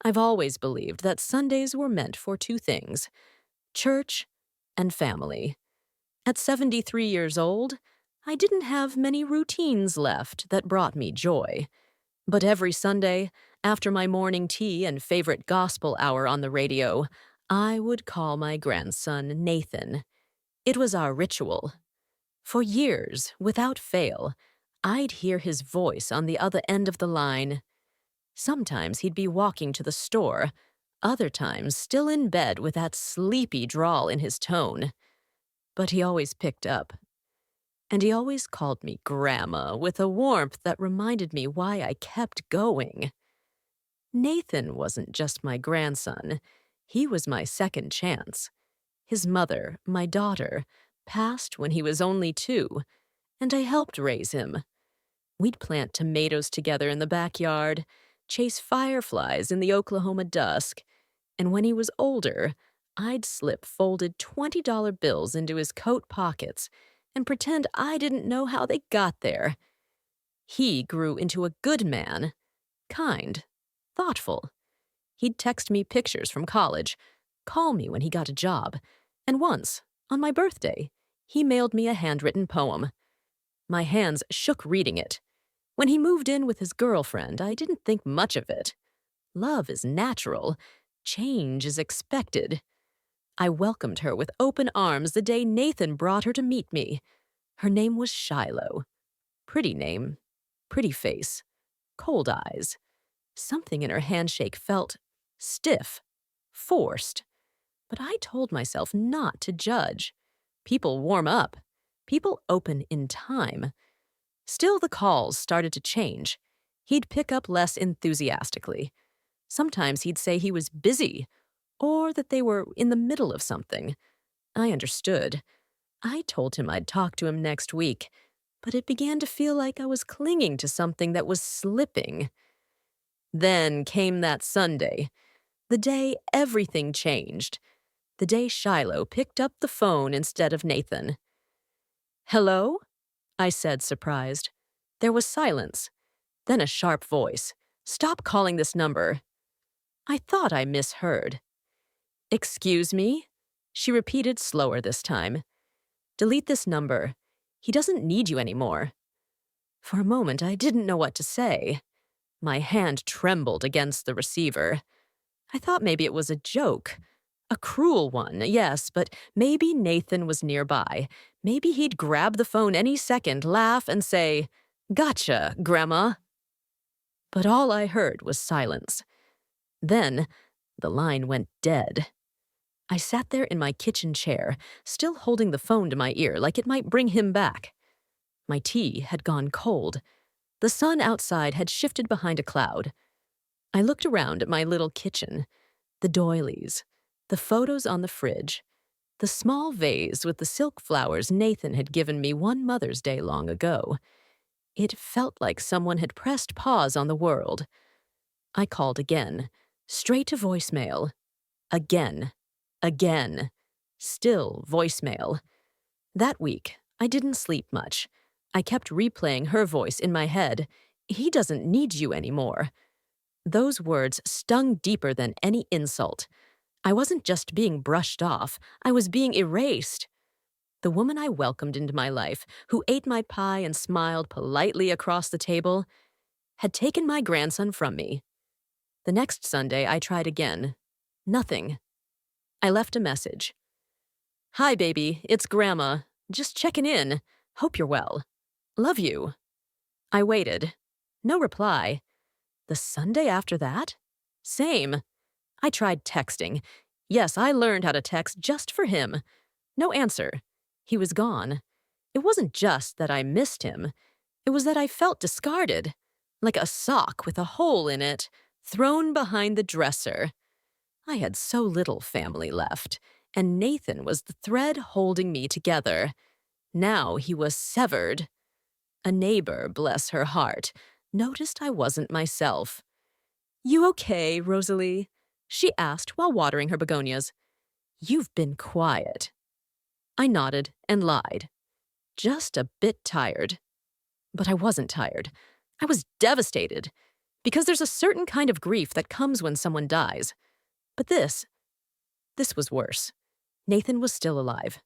I've always believed that Sundays were meant for two things: church and family. At 73 years old, I didn't have many routines left that brought me joy. But every Sunday, after my morning tea and favorite gospel hour on the radio, I would call my grandson Nathan. It was our ritual. For years, without fail, I'd hear his voice on the other end of the line. Sometimes he'd be walking to the store, other times still in bed with that sleepy drawl in his tone. But he always picked up. And he always called me Grandma with a warmth that reminded me why I kept going. Nathan wasn't just my grandson. He was my second chance. His mother, my daughter, passed when he was only 2, and I helped raise him. We'd plant tomatoes together in the backyard, chase fireflies in the Oklahoma dusk, and when he was older, I'd slip folded $20 bills into his coat pockets and pretend I didn't know how they got there. He grew into a good man, kind, thoughtful. He'd text me pictures from college, call me when he got a job, and once, on my birthday, he mailed me a handwritten poem. My hands shook reading it. When he moved in with his girlfriend, I didn't think much of it. Love is natural. Change is expected. I welcomed her with open arms the day Nathan brought her to meet me. Her name was Shiloh. Pretty name, pretty face, cold eyes. Something in her handshake felt stiff, forced. But I told myself not to judge. People warm up. People open in time. Still, the calls started to change. He'd pick up less enthusiastically. Sometimes he'd say he was busy, or that they were in the middle of something. I understood. I told him I'd talk to him next week, but it began to feel like I was clinging to something that was slipping. Then came that Sunday, the day everything changed, the day Shiloh picked up the phone instead of Nathan. "Hello?" I said, surprised. There was silence, then a sharp voice. "Stop calling this number." I thought I misheard. "Excuse me?" She repeated slower this time. "Delete this number. He doesn't need you anymore." For a moment, I didn't know what to say. My hand trembled against the receiver. I thought maybe it was a joke. A cruel one, yes, but maybe Nathan was nearby. Maybe he'd grab the phone any second, laugh, and say, "Gotcha, Grandma." But all I heard was silence. Then, the line went dead. I sat there in my kitchen chair, still holding the phone to my ear like it might bring him back. My tea had gone cold. The sun outside had shifted behind a cloud. I looked around at my little kitchen, the doilies, the photos on the fridge, the small vase with the silk flowers Nathan had given me one Mother's Day long ago. It felt like someone had pressed pause on the world. I called again, straight to voicemail. Again. Still voicemail. That week, I didn't sleep much. I kept replaying her voice in my head. "He doesn't need you anymore." Those words stung deeper than any insult. I wasn't just being brushed off, I was being erased. The woman I welcomed into my life, who ate my pie and smiled politely across the table, had taken my grandson from me. The next Sunday, I tried again. Nothing. I left a message. "Hi, baby, it's Grandma. Just checking in. Hope you're well. Love you." I waited. No reply. The Sunday after that? Same. I tried texting. Yes, I learned how to text just for him. No answer. He was gone. It wasn't just that I missed him. It was that I felt discarded, like a sock with a hole in it, thrown behind the dresser. I had so little family left, and Nathan was the thread holding me together. Now he was severed. A neighbor, bless her heart, noticed I wasn't myself. "You okay, Rosalie?" she asked while watering her begonias. "You've been quiet." I nodded and lied. Just a bit tired. But I wasn't tired. I was devastated. Because there's a certain kind of grief that comes when someone dies. But this was worse. Nathan was still alive,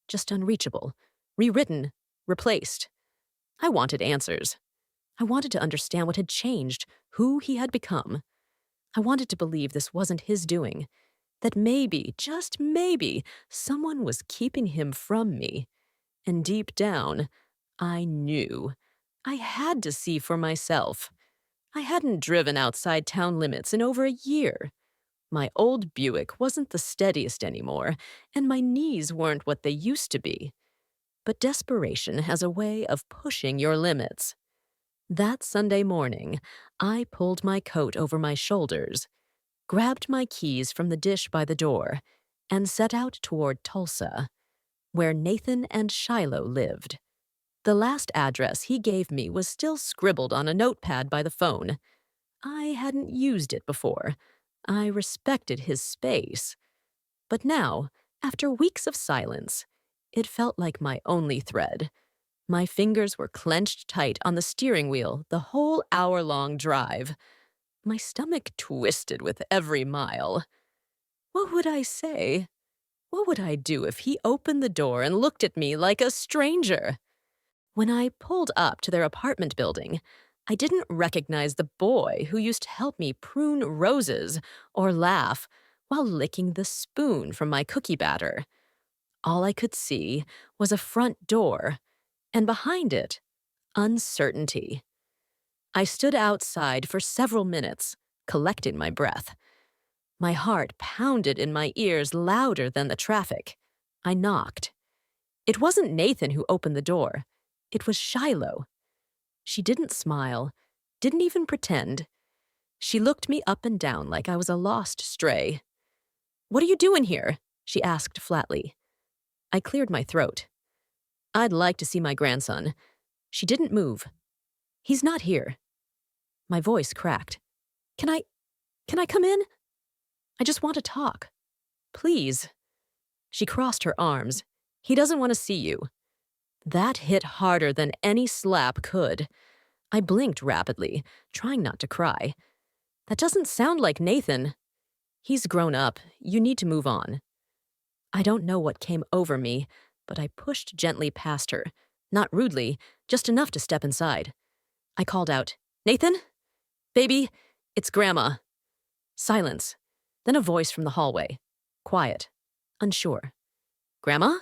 just unreachable, rewritten, replaced. I wanted answers. I wanted to understand what had changed, who he had become. I wanted to believe this wasn't his doing, that maybe, just maybe, someone was keeping him from me. And deep down, I knew. I had to see for myself. I hadn't driven outside town limits in over a year. My old Buick wasn't the steadiest anymore, and my knees weren't what they used to be. But desperation has a way of pushing your limits. That Sunday morning, I pulled my coat over my shoulders, grabbed my keys from the dish by the door, and set out toward Tulsa, where Nathan and Shiloh lived. The last address he gave me was still scribbled on a notepad by the phone. I hadn't used it before. I respected his space. But now, after weeks of silence, it felt like my only thread. My fingers were clenched tight on the steering wheel the whole hour-long drive. My stomach twisted with every mile. What would I say? What would I do if he opened the door and looked at me like a stranger? When I pulled up to their apartment building, I didn't recognize the boy who used to help me prune roses or laugh while licking the spoon from my cookie batter. All I could see was a front door, and behind it, uncertainty. I stood outside for several minutes, collecting my breath. My heart pounded in my ears louder than the traffic. I knocked. It wasn't Nathan who opened the door. It was Shiloh. She didn't smile, didn't even pretend. She looked me up and down like I was a lost stray. "What are you doing here?" she asked flatly. I cleared my throat. "I'd like to see my grandson." She didn't move. "He's not here." My voice cracked. Can I come in? I just want to talk. Please." She crossed her arms. "He doesn't want to see you." That hit harder than any slap could. I blinked rapidly, trying not to cry. That doesn't sound like Nathan. He's grown up. You need to move on. I don't know what came over me, but I pushed gently past her, not rudely, just enough to step inside. I called out, "Nathan? Baby, it's Grandma." Silence. Then a voice from the hallway. Quiet. Unsure. "Grandma?"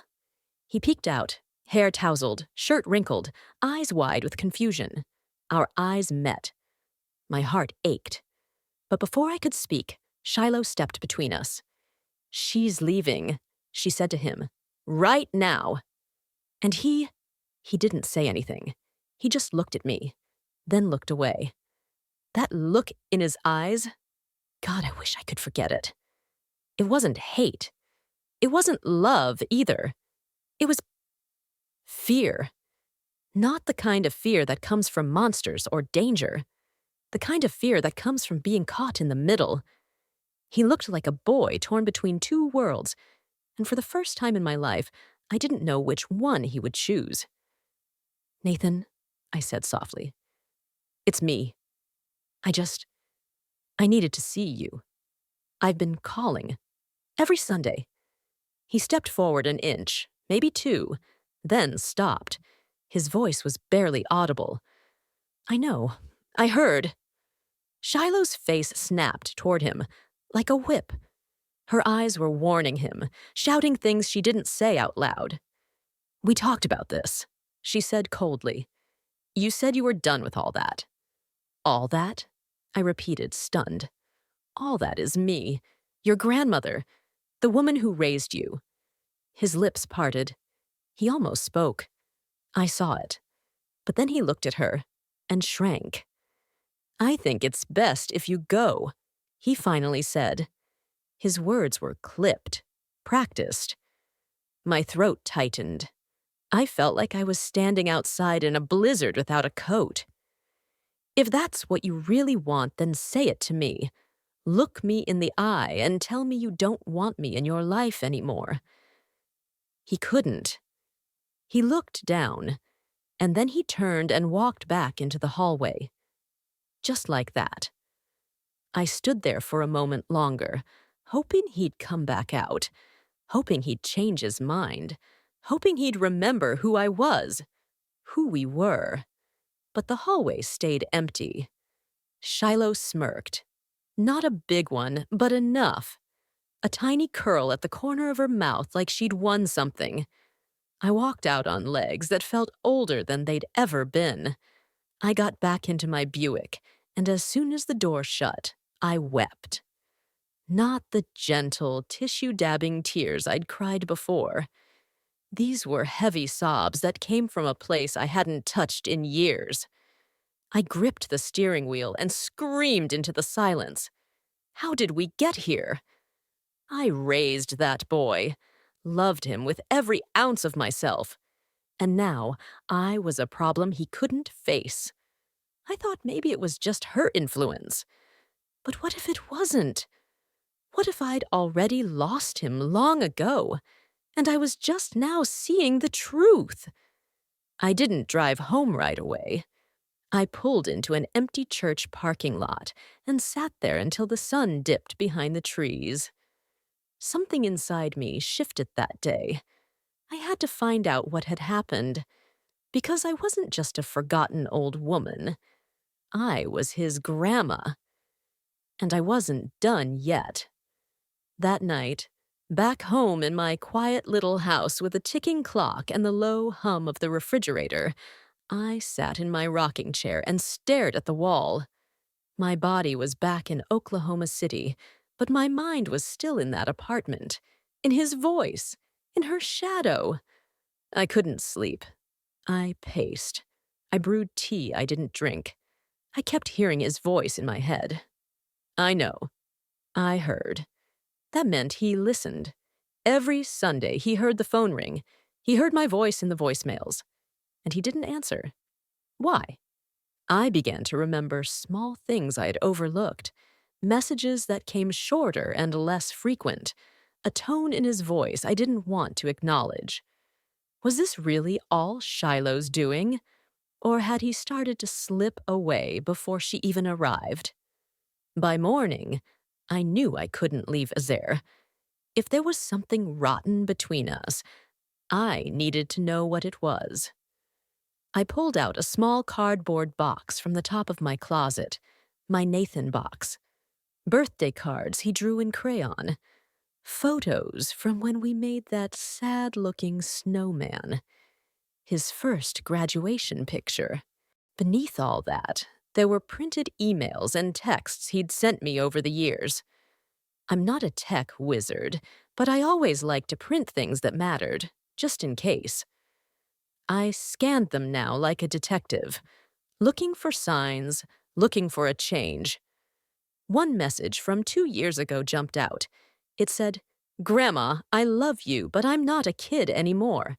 He peeked out, hair tousled, shirt wrinkled, eyes wide with confusion. Our eyes met. My heart ached. But before I could speak, Shiloh stepped between us. "She's leaving," she said to him. "Right now." And he didn't say anything. He just looked at me, then looked away. That look in his eyes, God, I wish I could forget it. It wasn't hate. It wasn't love either. It was fear. Not the kind of fear that comes from monsters or danger. The kind of fear that comes from being caught in the middle. He looked like a boy torn between two worlds, and for the first time in my life, I didn't know which one he would choose. "Nathan," I said softly, "it's me. I needed to see you. I've been calling. Every Sunday." He stepped forward an inch, maybe two, then stopped. His voice was barely audible. "I know. I heard." Shiloh's face snapped toward him, like a whip. Her eyes were warning him, shouting things she didn't say out loud. "We talked about this," she said coldly. "You said you were done with all that." "All that?" I repeated, stunned. "All that is me, your grandmother, the woman who raised you." His lips parted. He almost spoke. I saw it. But then he looked at her and shrank. "I think it's best if you go," he finally said. His words were clipped, practiced. My throat tightened. I felt like I was standing outside in a blizzard without a coat. "If that's what you really want, then say it to me. Look me in the eye and tell me you don't want me in your life anymore." He couldn't. He looked down, and then he turned and walked back into the hallway. just like that. I stood there for a moment longer, hoping he'd come back out, hoping he'd change his mind, hoping he'd remember who I was, who we were. But the hallway stayed empty. Shiloh smirked. Not a big one, but enough. A tiny curl at the corner of her mouth like she'd won something. I walked out on legs that felt older than they'd ever been. I got back into my Buick, and as soon as the door shut, I wept. Not the gentle, tissue-dabbing tears I'd cried before. These were heavy sobs that came from a place I hadn't touched in years. I gripped the steering wheel and screamed into the silence. How did we get here? I raised that boy, loved him with every ounce of myself, and now I was a problem he couldn't face. I thought maybe it was just her influence. But what if it wasn't? What if I'd already lost him long ago, and I was just now seeing the truth? I didn't drive home right away. I pulled into an empty church parking lot and sat there until the sun dipped behind the trees. Something inside me shifted that day. I had to find out what had happened, because I wasn't just a forgotten old woman. I was his grandma. And I wasn't done yet. That night, back home in my quiet little house with a ticking clock and the low hum of the refrigerator, I sat in my rocking chair and stared at the wall. My body was back in Oklahoma City, but my mind was still in that apartment, in his voice, in her shadow. I couldn't sleep. I paced. I brewed tea I didn't drink. I kept hearing his voice in my head. I know. I heard. That meant he listened. Every Sunday he heard the phone ring. He heard my voice in the voicemails. And he didn't answer. Why? I began to remember small things I'd overlooked. Messages that came shorter and less frequent. A tone in his voice I didn't want to acknowledge. Was this really all Shiloh's doing? Or had he started to slip away before she even arrived? By morning, I knew I couldn't leave Azair. If there was something rotten between us, I needed to know what it was. I pulled out a small cardboard box from the top of my closet, my Nathan box. Birthday cards he drew in crayon. Photos from when we made that sad-looking snowman. His first graduation picture. Beneath all that, there were printed emails and texts he'd sent me over the years. I'm not a tech wizard, but I always liked to print things that mattered, just in case. I scanned them now like a detective, looking for signs, looking for a change. One message from 2 years ago jumped out. It said, "Grandma, I love you, but I'm not a kid anymore.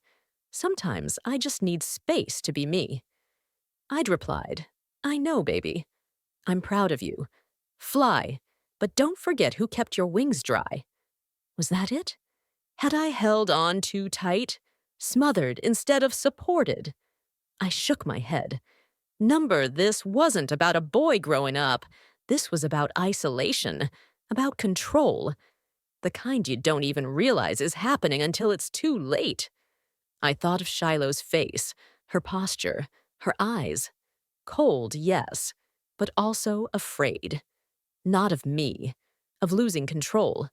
Sometimes I just need space to be me." I'd replied, "I know, baby. I'm proud of you. Fly, but don't forget who kept your wings dry." Was that it? Had I held on too tight? Smothered instead of supported? I shook my head. This wasn't about a boy growing up. This was about isolation, about control. The kind you don't even realize is happening until it's too late. I thought of Shiloh's face, her posture, her eyes. Cold, yes, but also afraid. Not of me, of losing control.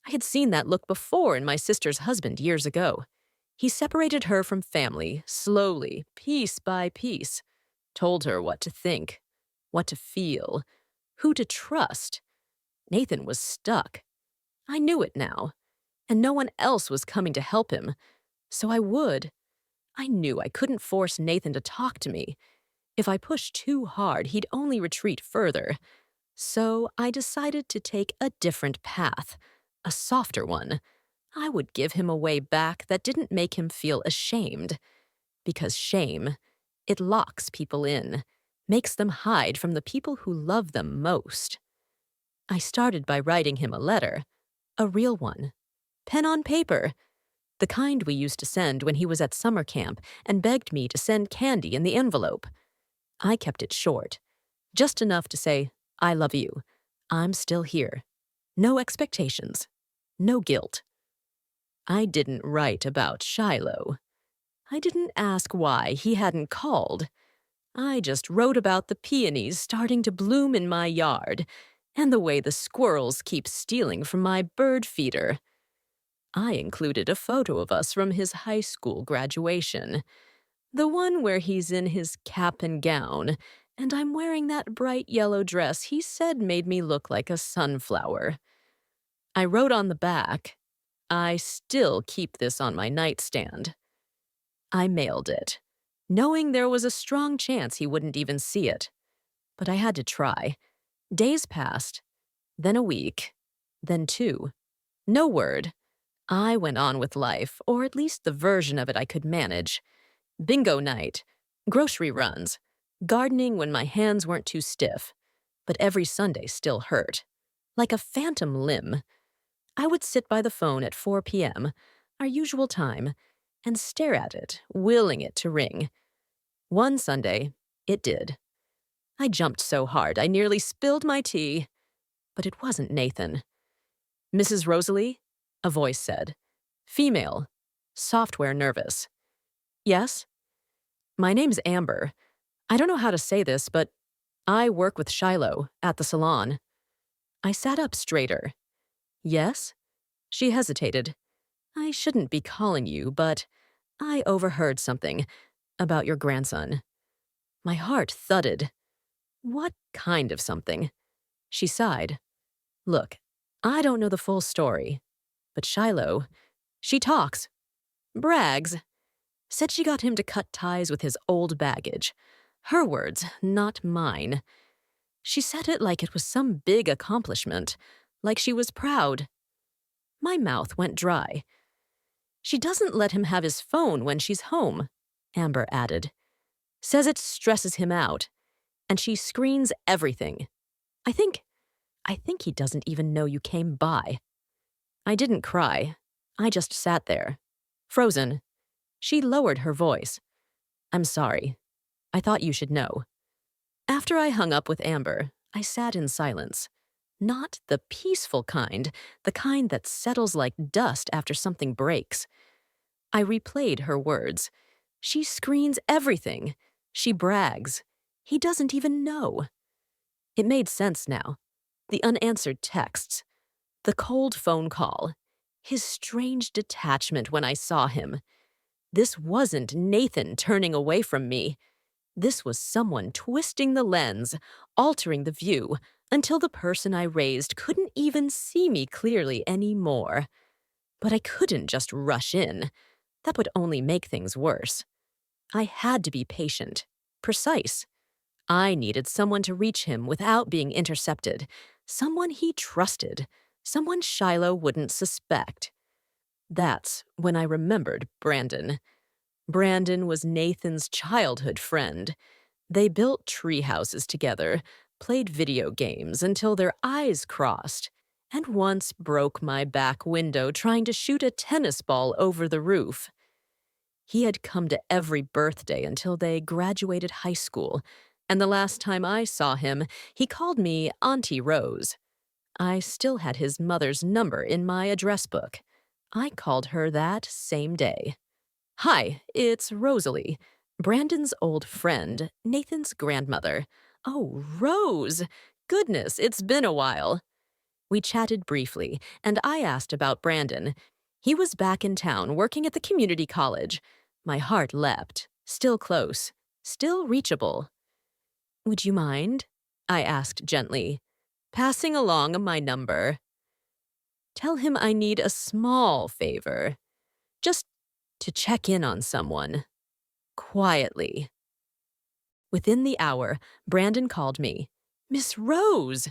I had seen that look before in my sister's husband years ago. He separated her from family, slowly, piece by piece. Told her what to think, what to feel, who to trust. Nathan was stuck. I knew it now, and no one else was coming to help him. So I would. I knew I couldn't force Nathan to talk to me. If I pushed too hard, he'd only retreat further. So I decided to take a different path, a softer one. I would give him a way back that didn't make him feel ashamed. Because shame, it locks people in, makes them hide from the people who love them most. I started by writing him a letter, a real one, pen on paper, the kind we used to send when he was at summer camp and begged me to send candy in the envelope. I kept it short. Just enough to say, I love you. I'm still here. No expectations. No guilt. I didn't write about Shiloh. I didn't ask why he hadn't called. I just wrote about the peonies starting to bloom in my yard and the way the squirrels keep stealing from my bird feeder. I included a photo of us from his high school graduation. The one where he's in his cap and gown, and I'm wearing that bright yellow dress he said made me look like a sunflower. I wrote on the back, I still keep this on my nightstand. I mailed it, knowing there was a strong chance he wouldn't even see it. But I had to try. Days passed, then a week, then two. No word. I went on with life, or at least the version of it I could manage. Bingo night, grocery runs, gardening when my hands weren't too stiff, but every Sunday still hurt. Like a phantom limb. I would sit by the phone at 4 p.m., our usual time, and stare at it, willing it to ring. One Sunday, it did. I jumped so hard I nearly spilled my tea. But it wasn't Nathan. Mrs. Rosalie? A voice said. Female. Software nervous. Yes? My name's Amber. I don't know how to say this, but I work with Shiloh at the salon. I sat up straighter. Yes? She hesitated. I shouldn't be calling you, but I overheard something about your grandson. My heart thudded. What kind of something? She sighed. Look, I don't know the full story, but Shiloh, she talks, brags, said she got him to cut ties with his old baggage. Her words, not mine. She said it like it was some big accomplishment, like she was proud. My mouth went dry. She doesn't let him have his phone when she's home, Amber added. Says it stresses him out, and she screens everything. I think he doesn't even know you came by. I didn't cry. I just sat there, frozen. She lowered her voice. I'm sorry. I thought you should know. After I hung up with Amber, I sat in silence. Not the peaceful kind, the kind that settles like dust after something breaks. I replayed her words. She screens everything. She brags. He doesn't even know. It made sense now. The unanswered texts. The cold phone call. His strange detachment when I saw him. This wasn't Nathan turning away from me. This was someone twisting the lens, altering the view, until the person I raised couldn't even see me clearly anymore. But I couldn't just rush in. That would only make things worse. I had to be patient, precise. I needed someone to reach him without being intercepted, someone he trusted, someone Shiloh wouldn't suspect. That's when I remembered Brandon. Brandon was Nathan's childhood friend. They built tree houses together, played video games until their eyes crossed, and once broke my back window trying to shoot a tennis ball over the roof. He had come to every birthday until they graduated high school, and the last time I saw him, he called me Auntie Rose. I still had his mother's number in my address book. I called her that same day. Hi, it's Rosalie, Brandon's old friend, Nathan's grandmother. Oh, Rose! Goodness, it's been a while. We chatted briefly, and I asked about Brandon. He was back in town working at the community college. My heart leapt, still close, still reachable. Would you mind? I asked gently, passing along my number. Tell him I need a small favor. Just to check in on someone. Quietly. Within the hour, Brandon called me. Miss Rose!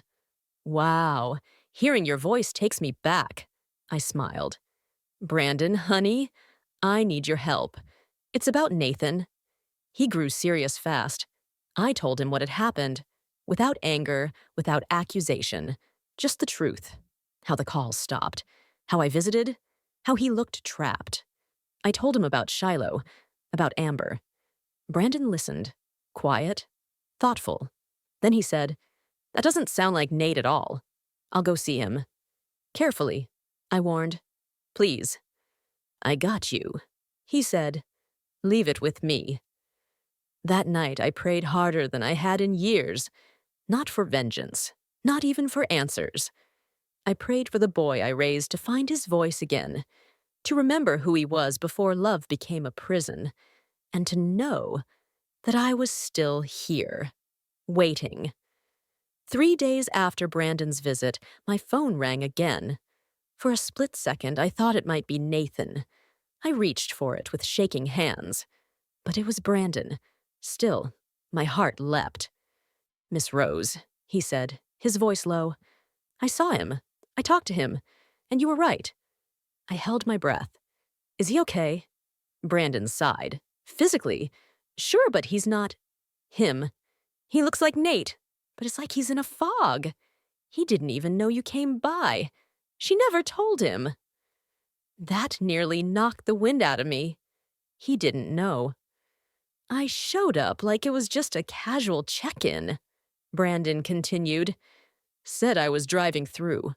Wow, hearing your voice takes me back. I smiled. Brandon, honey, I need your help. It's about Nathan. He grew serious fast. I told him what had happened. Without anger, without accusation. Just the truth. How the calls stopped. How I visited. How he looked trapped. I told him about Shiloh. About Amber. Brandon listened. Quiet. Thoughtful. Then he said, "That doesn't sound like Nate at all. I'll go see him." Carefully, I warned. "Please." "I got you," he said. "Leave it with me." That night, I prayed harder than I had in years. Not for vengeance, not even for answers. I prayed for the boy I raised to find his voice again, to remember who he was before love became a prison, and to know that I was still here, waiting. 3 days after Brandon's visit, my phone rang again. For a split second, I thought it might be Nathan. I reached for it with shaking hands. But it was Brandon. Still, my heart leapt. "Miss Rose," he said, his voice low. "I saw him. I talked to him. And you were right." I held my breath. "Is he okay?" Brandon sighed. "Physically? Sure, but he's not him. He looks like Nate, but it's like he's in a fog. He didn't even know you came by. She never told him." That nearly knocked the wind out of me. He didn't know. "I showed up like it was just a casual check-in," Brandon continued. "Said I was driving through.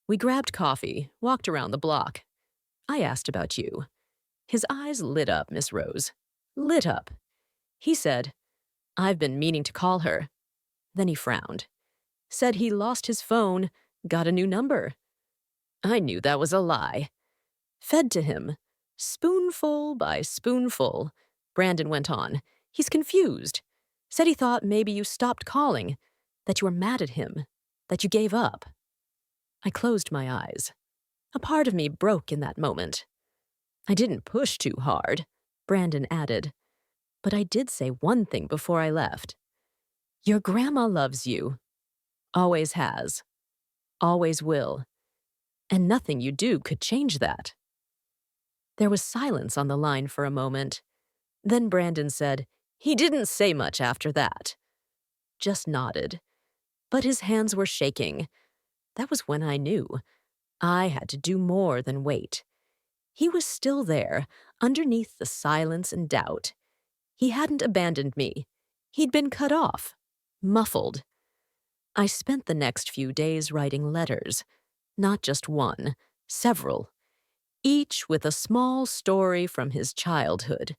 We grabbed coffee, walked around the block. I asked about you." His eyes lit up, Miss Rose. Lit up. He said, "I've been meaning to call her." Then he frowned. Said he lost his phone, got a new number. I knew that was a lie. Fed to him, spoonful by spoonful, Brandon went on. He's confused. Said he thought maybe you stopped calling, that you were mad at him, that you gave up. I closed my eyes. A part of me broke in that moment. "I didn't push too hard," Brandon added. "But I did say one thing before I left. Your grandma loves you. Always has. Always will. And nothing you do could change that." There was silence on the line for a moment. Then Brandon said, "He didn't say much after that." Just nodded. But his hands were shaking. That was when I knew. I had to do more than wait. He was still there, underneath the silence and doubt. He hadn't abandoned me. He'd been cut off, muffled. I spent the next few days writing letters. Not just one, several. Each with a small story from his childhood.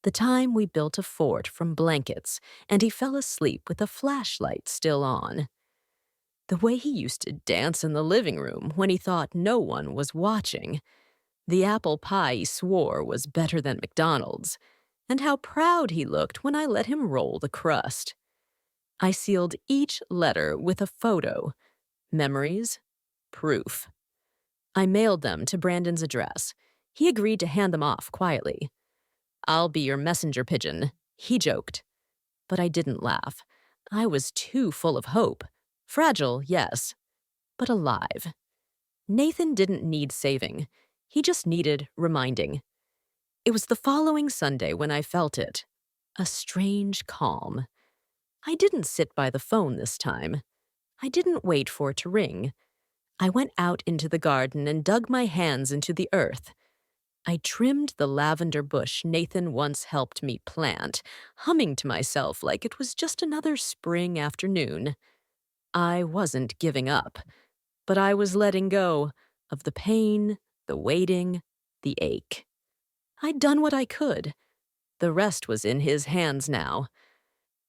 The time we built a fort from blankets, and he fell asleep with a flashlight still on. The way he used to dance in the living room when he thought no one was watching. The apple pie he swore was better than McDonald's, and how proud he looked when I let him roll the crust. I sealed each letter with a photo, memories, proof. I mailed them to Brandon's address. He agreed to hand them off quietly. "I'll be your messenger pigeon," he joked. But I didn't laugh. I was too full of hope. Fragile, yes, but alive. Nathan didn't need saving. He just needed reminding. It was the following Sunday when I felt it. A strange calm. I didn't sit by the phone this time. I didn't wait for it to ring. I went out into the garden and dug my hands into the earth. I trimmed the lavender bush Nathan once helped me plant, humming to myself like it was just another spring afternoon. I wasn't giving up, but I was letting go of the pain, the waiting, the ache. I'd done what I could. The rest was in his hands now.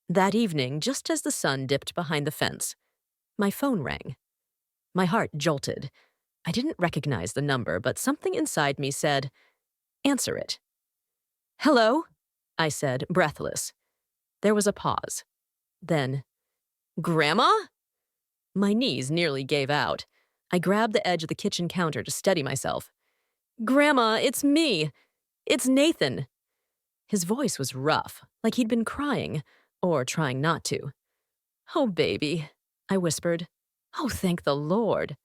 That evening, just as the sun dipped behind the fence, my phone rang. My heart jolted. I didn't recognize the number, but something inside me said, "Answer it." "Hello?" I said, breathless. There was a pause. Then, "Grandma?" My knees nearly gave out. I grabbed the edge of the kitchen counter to steady myself. "Grandma, it's me. It's Nathan." His voice was rough, like he'd been crying, or trying not to. "Oh, baby," I whispered. "Oh, thank the Lord."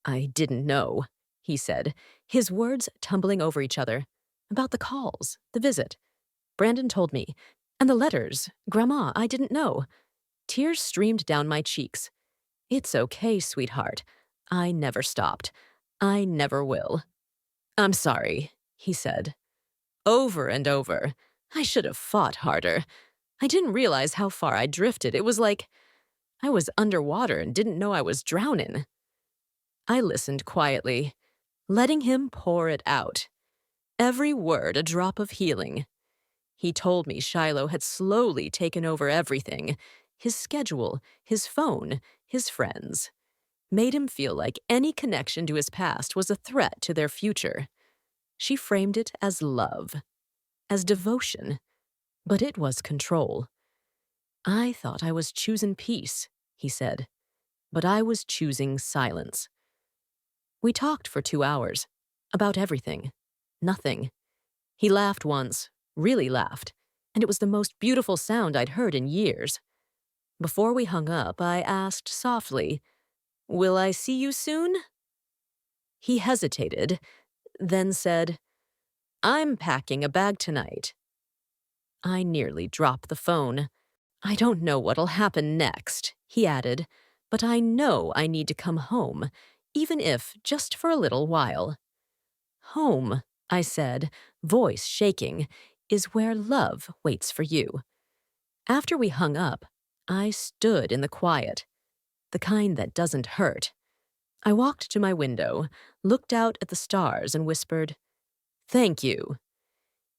"I didn't know," he said, his words tumbling over each other. "About the calls, the visit. Brandon told me. And the letters. Grandma, I didn't know." Tears streamed down my cheeks. "It's okay, sweetheart. I never stopped. I never will." "I'm sorry," he said. Over and over. I should have fought harder. I didn't realize how far I drifted. It was like I was underwater and didn't know I was drowning. I listened quietly, letting him pour it out. Every word a drop of healing. He told me Shiloh had slowly taken over everything, his schedule, his phone, his friends. Made him feel like any connection to his past was a threat to their future. She framed it as love, as devotion, but it was control. I thought I was choosing peace, he said, but I was choosing silence. We talked for 2 hours, about everything, nothing. He laughed once, really laughed, and it was the most beautiful sound I'd heard in years. Before we hung up, I asked softly, "Will I see you soon?" He hesitated, then said, "I'm packing a bag tonight." I nearly dropped the phone. "I don't know what'll happen next," he added, "but I know I need to come home, even if just for a little while." "Home," I said, voice shaking, "is where love waits for you." After we hung up, I stood in the quiet, the kind that doesn't hurt. I walked to my window, looked out at the stars, and whispered, "Thank you."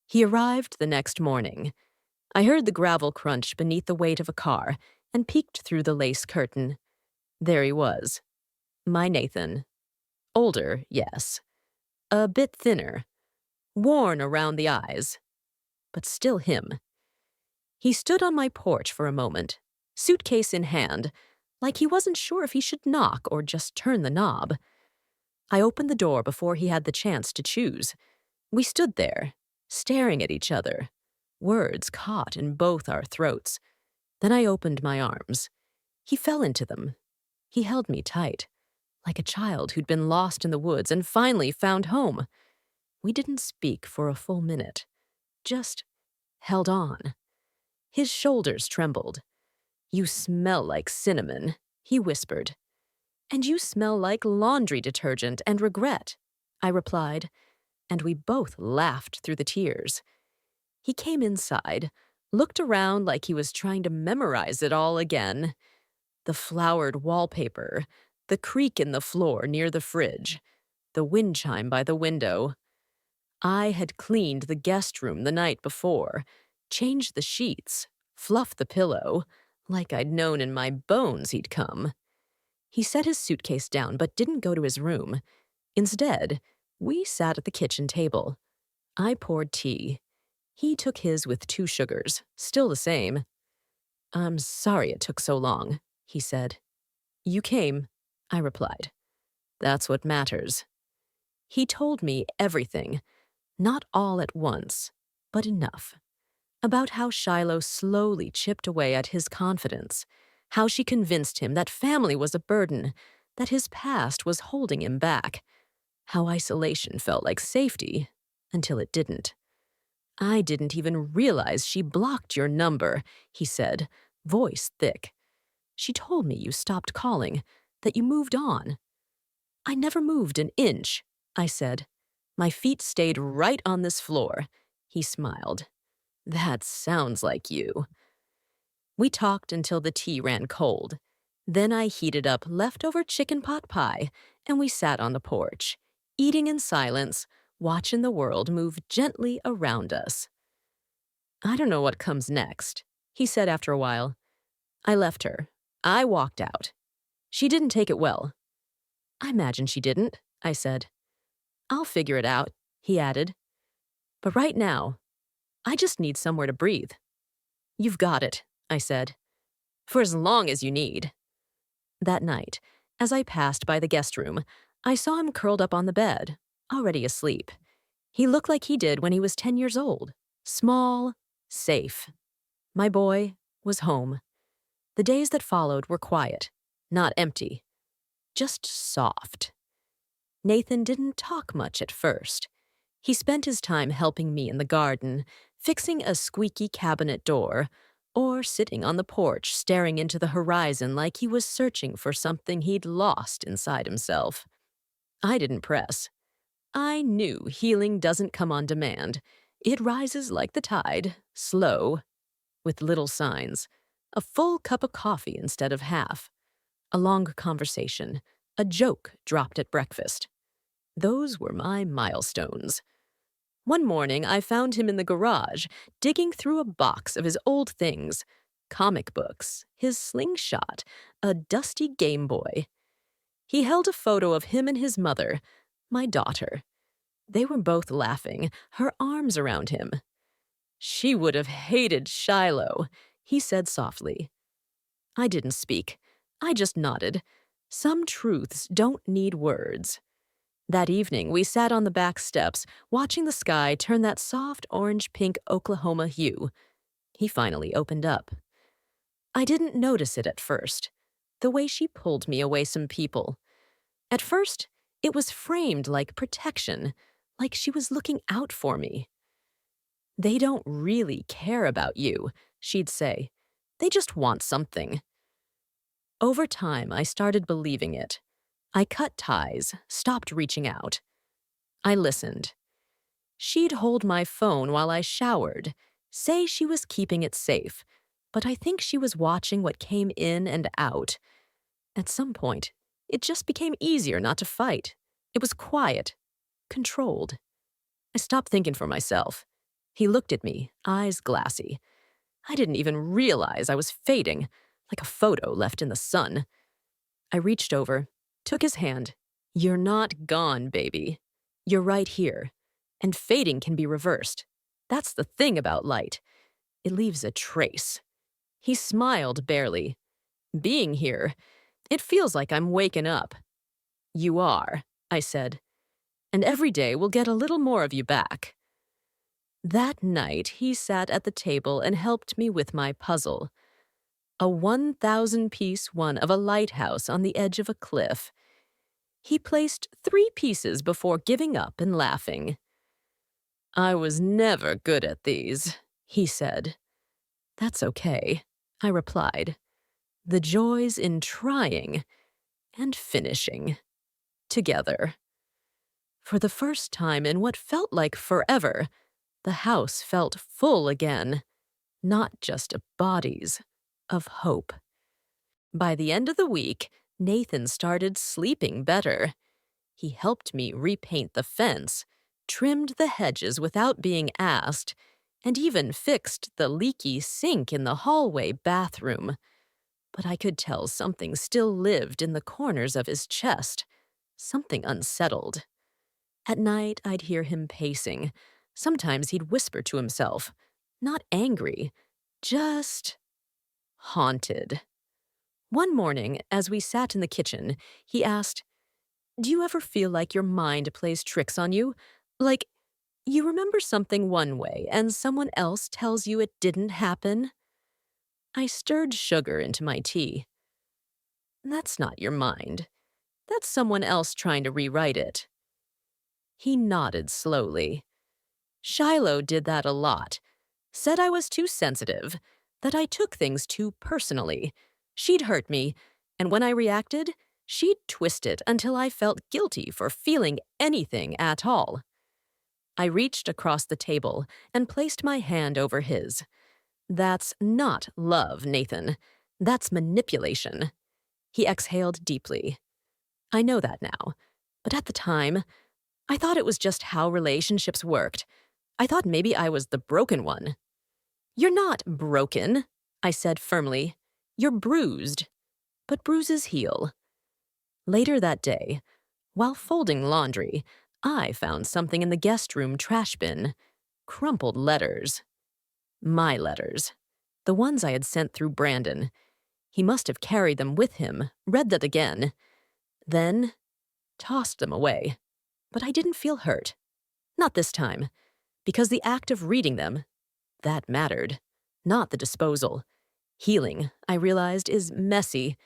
He arrived the next morning. I heard the gravel crunch beneath the weight of a car and peeked through the lace curtain. There he was. My Nathan. Older, yes. A bit thinner. Worn around the eyes. But still him. He stood on my porch for a moment, suitcase in hand, like he wasn't sure if he should knock or just turn the knob. I opened the door before he had the chance to choose. We stood there, staring at each other, words caught in both our throats. Then I opened my arms. He fell into them. He held me tight, like a child who'd been lost in the woods and finally found home. We didn't speak for a full minute, just held on. His shoulders trembled. "You smell like cinnamon," he whispered. "And you smell like laundry detergent and regret," I replied, and we both laughed through the tears. He came inside, looked around like he was trying to memorize it all again. The flowered wallpaper, the creak in the floor near the fridge, the wind chime by the window. I had cleaned the guest room the night before, changed the sheets, fluffed the pillow, like I'd known in my bones he'd come. He set his suitcase down but didn't go to his room. Instead, we sat at the kitchen table. I poured tea. He took his with 2 sugars, still the same. "I'm sorry it took so long," he said. "You came," I replied. "That's what matters." He told me everything, not all at once, but enough. About how Shiloh slowly chipped away at his confidence, how she convinced him that family was a burden, that his past was holding him back, how isolation felt like safety until it didn't. "I didn't even realize she blocked your number," he said, voice thick. "She told me you stopped calling, that you moved on." "I never moved an inch," I said. "My feet stayed right on this floor." He smiled. "That sounds like you." We talked until the tea ran cold. Then I heated up leftover chicken pot pie, and we sat on the porch, eating in silence, watching the world move gently around us. "I don't know what comes next," he said after a while. I left her. I walked out. She didn't take it well. "I imagine she didn't," I said. "I'll figure it out," he added. "But right now, I just need somewhere to breathe." "You've got it," I said. "For as long as you need." That night, as I passed by the guest room, I saw him curled up on the bed, already asleep. He looked like he did when he was 10 years old. Small, safe. My boy was home. The days that followed were quiet, not empty, just soft. Nathan didn't talk much at first. He spent his time helping me in the garden, fixing a squeaky cabinet door, or sitting on the porch staring into the horizon like he was searching for something he'd lost inside himself. I didn't press. I knew healing doesn't come on demand. It rises like the tide, slow, with little signs. A full cup of coffee instead of half. A long conversation. A joke dropped at breakfast. Those were my milestones. One morning, I found him in the garage, digging through a box of his old things: comic books, his slingshot, a dusty Game Boy. He held a photo of him and his mother, my daughter. They were both laughing, her arms around him. "She would have hated Shiloh," he said softly. I didn't speak. I just nodded. Some truths don't need words. That evening, we sat on the back steps, watching the sky turn that soft orange-pink Oklahoma hue. He finally opened up. I didn't notice it at first, the way she pulled me away some people. At first, it was framed like protection, like she was looking out for me. "They don't really care about you," she'd say. "They just want something." Over time, I started believing it. I cut ties, stopped reaching out. I listened. She'd hold my phone while I showered, say she was keeping it safe, but I think she was watching what came in and out. At some point, it just became easier not to fight. It was quiet, controlled. I stopped thinking for myself. He looked at me, eyes glassy. I didn't even realize I was fading, like a photo left in the sun. I reached over, took his hand. "You're not gone, baby. You're right here. And fading can be reversed. That's the thing about light. It leaves a trace." He smiled barely. "Being here, it feels like I'm waking up." "You are," I said. "And every day we'll get a little more of you back." That night, he sat at the table and helped me with my puzzle. A 1,000-piece one of a lighthouse on the edge of a cliff. He placed 3 pieces before giving up and laughing. "I was never good at these," he said. "That's okay," I replied. "The joy's in trying and finishing together." For the first time in what felt like forever, the house felt full again, not just of bodies, of hope. By the end of the week, Nathan started sleeping better. He helped me repaint the fence, trimmed the hedges without being asked, and even fixed the leaky sink in the hallway bathroom. But I could tell something still lived in the corners of his chest, something unsettled. At night, I'd hear him pacing. Sometimes he'd whisper to himself, not angry, just haunted. One morning, as we sat in the kitchen, he asked, "Do you ever feel like your mind plays tricks on you? Like, you remember something one way and someone else tells you it didn't happen?" I stirred sugar into my tea. "That's not your mind. That's someone else trying to rewrite it." He nodded slowly. "Shiloh did that a lot. Said I was too sensitive, that I took things too personally. She'd hurt me, and when I reacted, she'd twist it until I felt guilty for feeling anything at all." I reached across the table and placed my hand over his. "That's not love, Nathan. That's manipulation." He exhaled deeply. "I know that now, but at the time, I thought it was just how relationships worked. I thought maybe I was the broken one." "You're not broken," I said firmly. "You're bruised. But bruises heal." Later that day, while folding laundry, I found something in the guest room trash bin. Crumpled letters. My letters. The ones I had sent through Brandon. He must have carried them with him, read that again. Then tossed them away. But I didn't feel hurt. Not this time. Because the act of reading them, that mattered. Not the disposal. Healing, I realized, is messy,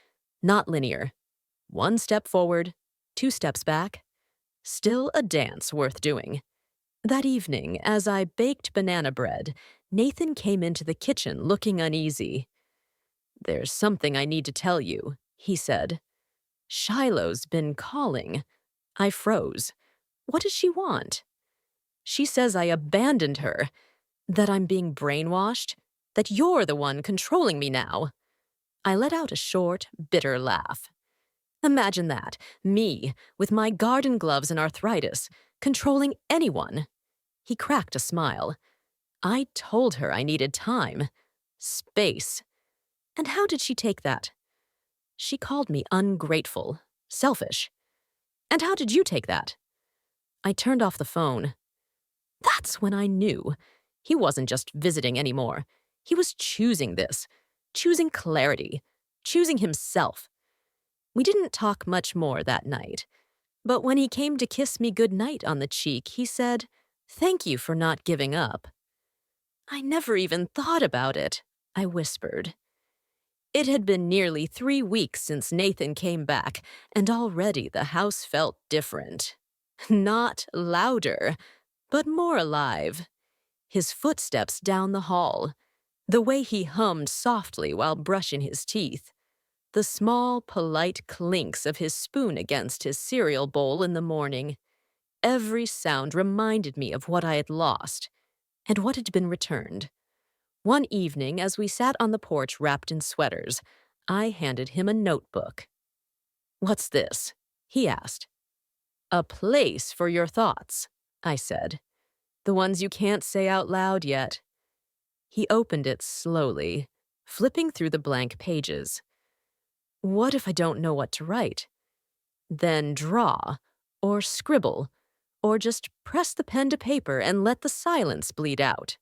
not linear. 1 step forward, 2 steps back. Still a dance worth doing. That evening, as I baked banana bread, Nathan came into the kitchen looking uneasy. "There's something I need to tell you," he said. "Shiloh's been calling." I froze. What does she want? "She says I abandoned her, that I'm being brainwashed, that you're the one controlling me now." I let out a short, bitter laugh. Imagine that, me, with my garden gloves and arthritis, controlling anyone. He cracked a smile. I told her I needed time. Space. And how did she take that? She called me ungrateful, selfish. And how did you take that? I turned off the phone. That's when I knew. He wasn't just visiting anymore. He was choosing this, choosing clarity, choosing himself. We didn't talk much more that night, but when he came to kiss me goodnight on the cheek, he said, "Thank you for not giving up." I never even thought about it, I whispered. It had been nearly 3 weeks since Nathan came back, and already the house felt different. Not louder, but more alive. His footsteps down the hall, the way he hummed softly while brushing his teeth, the small, polite clinks of his spoon against his cereal bowl in the morning. Every sound reminded me of what I had lost and what had been returned. One evening, as we sat on the porch wrapped in sweaters, I handed him a notebook. "What's this?" he asked. "A place for your thoughts," I said. "The ones you can't say out loud yet." He opened it slowly, flipping through the blank pages. "What if I don't know what to write?" "Then draw, or scribble, or just press the pen to paper and let the silence bleed out."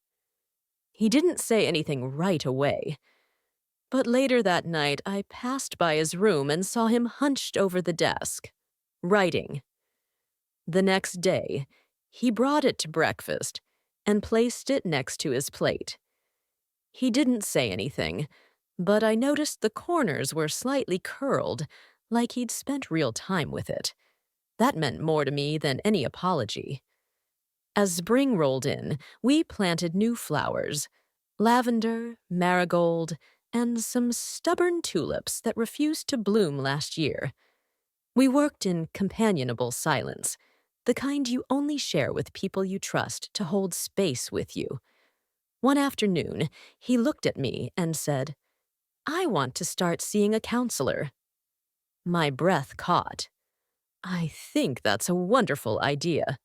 He didn't say anything right away. But later that night, I passed by his room and saw him hunched over the desk, writing. The next day, he brought it to breakfast and placed it next to his plate. He didn't say anything, but I noticed the corners were slightly curled, like he'd spent real time with it. That meant more to me than any apology. As spring rolled in, we planted new flowers, lavender, marigold, and some stubborn tulips that refused to bloom last year. We worked in companionable silence, the kind you only share with people you trust to hold space with you. One afternoon, he looked at me and said, "I want to start seeing a counselor." My breath caught. I think that's a wonderful idea.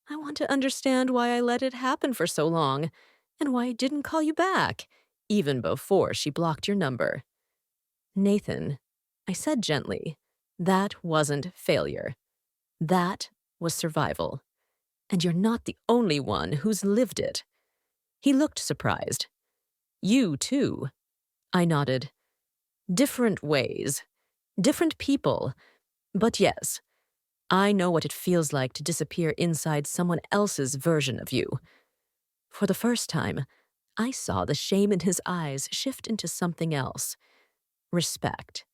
I want to understand why I let it happen for so long, and why I didn't call you back, even before she blocked your number. "Nathan," I said gently, "that wasn't failure. That was survival. And you're not the only one who's lived it." He looked surprised. "You too." I nodded. "Different ways. Different people. But yes, I know what it feels like to disappear inside someone else's version of you." For the first time, I saw the shame in his eyes shift into something else. Respect.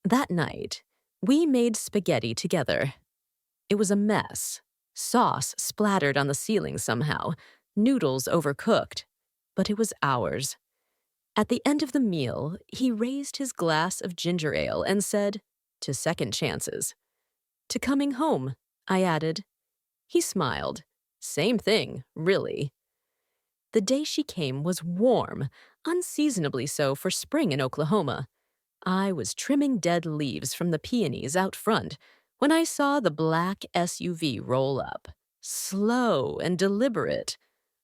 That night, we made spaghetti together. It was a mess. Sauce splattered on the ceiling somehow, noodles overcooked, but it was ours. At the end of the meal, he raised his glass of ginger ale and said, "To second chances." "To coming home," I added. He smiled. "Same thing, really." The day she came was warm, unseasonably so for spring in Oklahoma. I was trimming dead leaves from the peonies out front when I saw the black SUV roll up, slow and deliberate,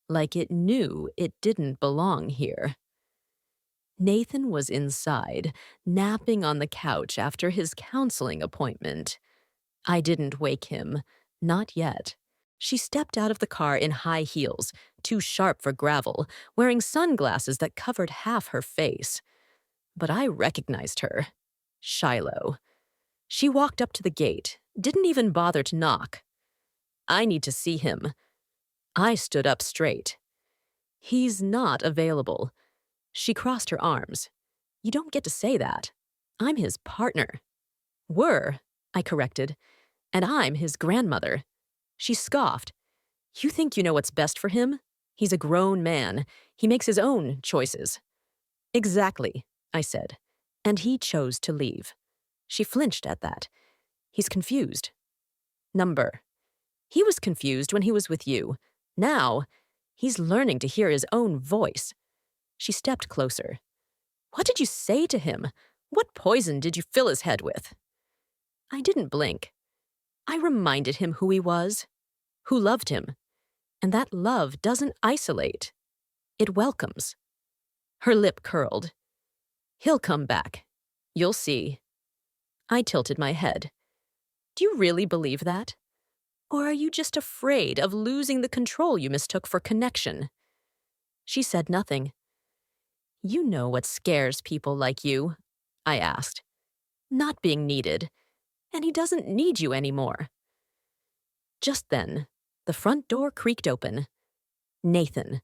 like it knew it didn't belong here. Nathan was inside, napping on the couch after his counseling appointment. I didn't wake him, not yet. She stepped out of the car in high heels, too sharp for gravel, wearing sunglasses that covered half her face. But I recognized her. Shiloh. She walked up to the gate, didn't even bother to knock. "I need to see him." I stood up straight. "He's not available." She crossed her arms. "You don't get to say that. I'm his partner." "Were," I corrected, "and I'm his grandmother." She scoffed. "You think you know what's best for him? He's a grown man. He makes his own choices." "Exactly," I said, "and he chose to leave." She flinched at that. "He's confused." "Number. He was confused when he was with you. Now, he's learning to hear his own voice." She stepped closer. What did you say to him? What poison did you fill his head with? I didn't blink. I reminded him who he was, who loved him, and that love doesn't isolate. It welcomes. Her lip curled. He'll come back. You'll see. I tilted my head. Do you really believe that? Or are you just afraid of losing the control you mistook for connection? She said nothing. You know what scares people like you, I asked. Not being needed. And he doesn't need you anymore. Just then, the front door creaked open. Nathan.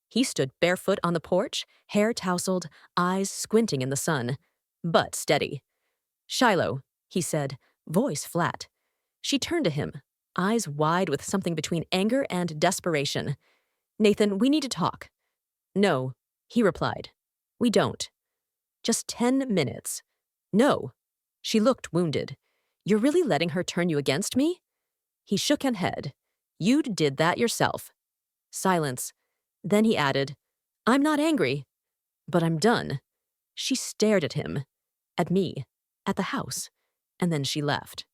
He stood barefoot on the porch, hair tousled, eyes squinting in the sun, but steady. Shiloh, he said, voice flat. She turned to him, eyes wide with something between anger and desperation. Nathan, we need to talk. No, he replied. We don't. Just 10 minutes. No. She looked wounded. You're really letting her turn you against me? He shook his head. You did that yourself. Silence. Then he added, I'm not angry, but I'm done. She stared at him, at me, at the house, and then she left.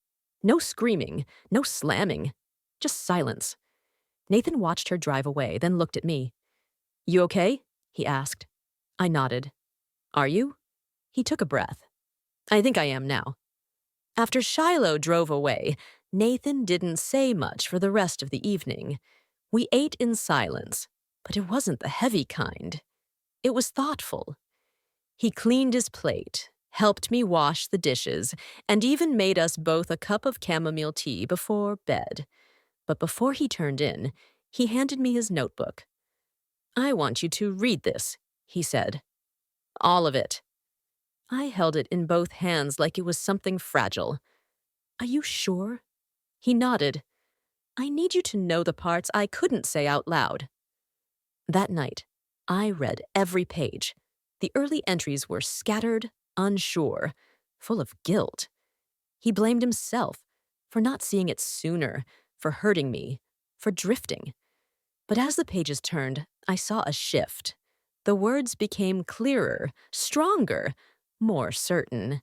No screaming, no slamming, just silence. Nathan watched her drive away, then looked at me. You okay? He asked. I nodded. Are you? He took a breath. I think I am now. After Shiloh drove away, Nathan didn't say much for the rest of the evening. We ate in silence, but it wasn't the heavy kind. It was thoughtful. He cleaned his plate, helped me wash the dishes, and even made us both a cup of chamomile tea before bed. But before he turned in, he handed me his notebook. I want you to read this, he said. All of it. I held it in both hands like it was something fragile. Are you sure? He nodded. I need you to know the parts I couldn't say out loud. That night, I read every page. The early entries were scattered, unsure, full of guilt. He blamed himself for not seeing it sooner, for hurting me, for drifting. But as the pages turned, I saw a shift. The words became clearer, stronger, more certain.